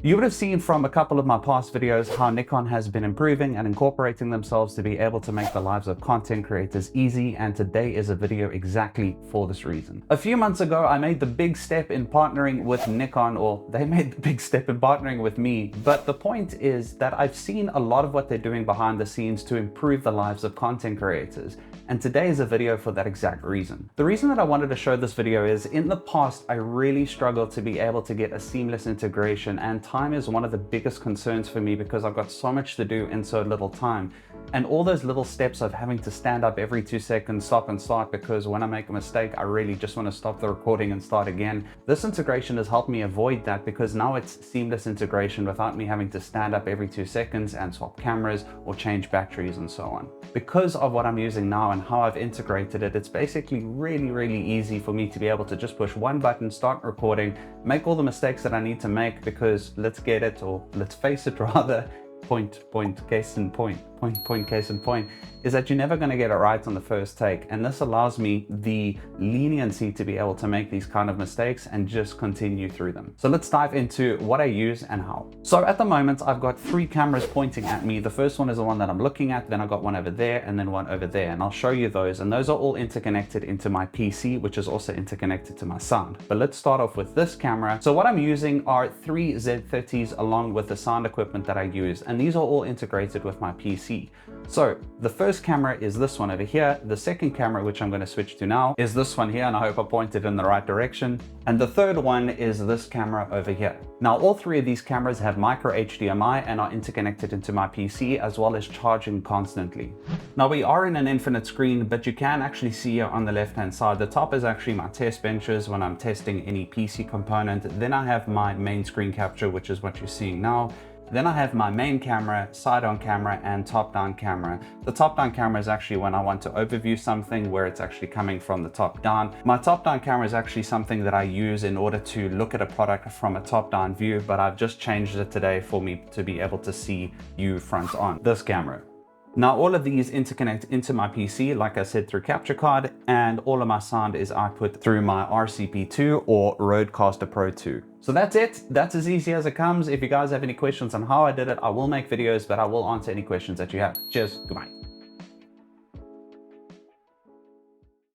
You would have seen from a couple of my past videos how Nikon has been improving and incorporating themselves to be able to make the lives of content creators easy, and today is a video exactly for this reason. A few months ago, I made the big step in partnering with Nikon, or they made the big step in partnering with me, but the point is that I've seen a lot of what they're doing behind the scenes to improve the lives of content creators. And today is a video for that exact reason. The reason that I wanted to show this video is in the past, I really struggled to be able to get a seamless integration, and time is one of the biggest concerns for me because I've got so much to do in so little time. And all those little steps of having to stand up every 2 seconds, stop and start, because when I make a mistake, I really just want to stop the recording and start again. This integration has helped me avoid that because now it's seamless integration without me having to stand up every 2 seconds and swap cameras or change batteries and so on. Because of what I'm using now and how I've integrated it, it's basically really easy for me to be able to just push one button, start recording, make all the mistakes that I need to make, because let's get it, or let's face it rather, case in point, is that you're never going to get it right on the first take. And this allows me the leniency to be able to make these kind of mistakes and just continue through them. So let's dive into what I use and how. So at the moment, I've got 3 cameras pointing at me. The first one is the one that I'm looking at, then I've got one over there and then one over there. And I'll show you those. And those are all interconnected into my PC, which is also interconnected to my sound. But let's start off with this camera. So what I'm using are 3 Z30s along with the sound equipment that I use. And these are all integrated with my PC. So the first camera is this one over here. The second camera, which I'm going to switch to now, is this one here, and I hope I pointed in the right direction. And the third one is this camera over here. Now, all 3 of these cameras have micro HDMI and are interconnected into my PC, as well as charging constantly. Now, we are in an infinite screen, but you can actually see here on the left-hand side, the top is actually my test benches when I'm testing any PC component. Then I have my main screen capture, which is what you're seeing now. Then I have my main camera, side-on camera, and top-down camera. The top-down camera is actually when I want to overview something where it's actually coming from the top down. My top-down camera is actually something that I use in order to look at a product from a top-down view, but I've just changed it today for me to be able to see you front on. This camera. Now, all of these interconnect into my PC, like I said, through capture card, and all of my sound is output through my RCP2 or Rodecaster Pro 2. So that's it. That's as easy as it comes. If you guys have any questions on how I did it, I will make videos, but I will answer any questions that you have. Cheers. Goodbye.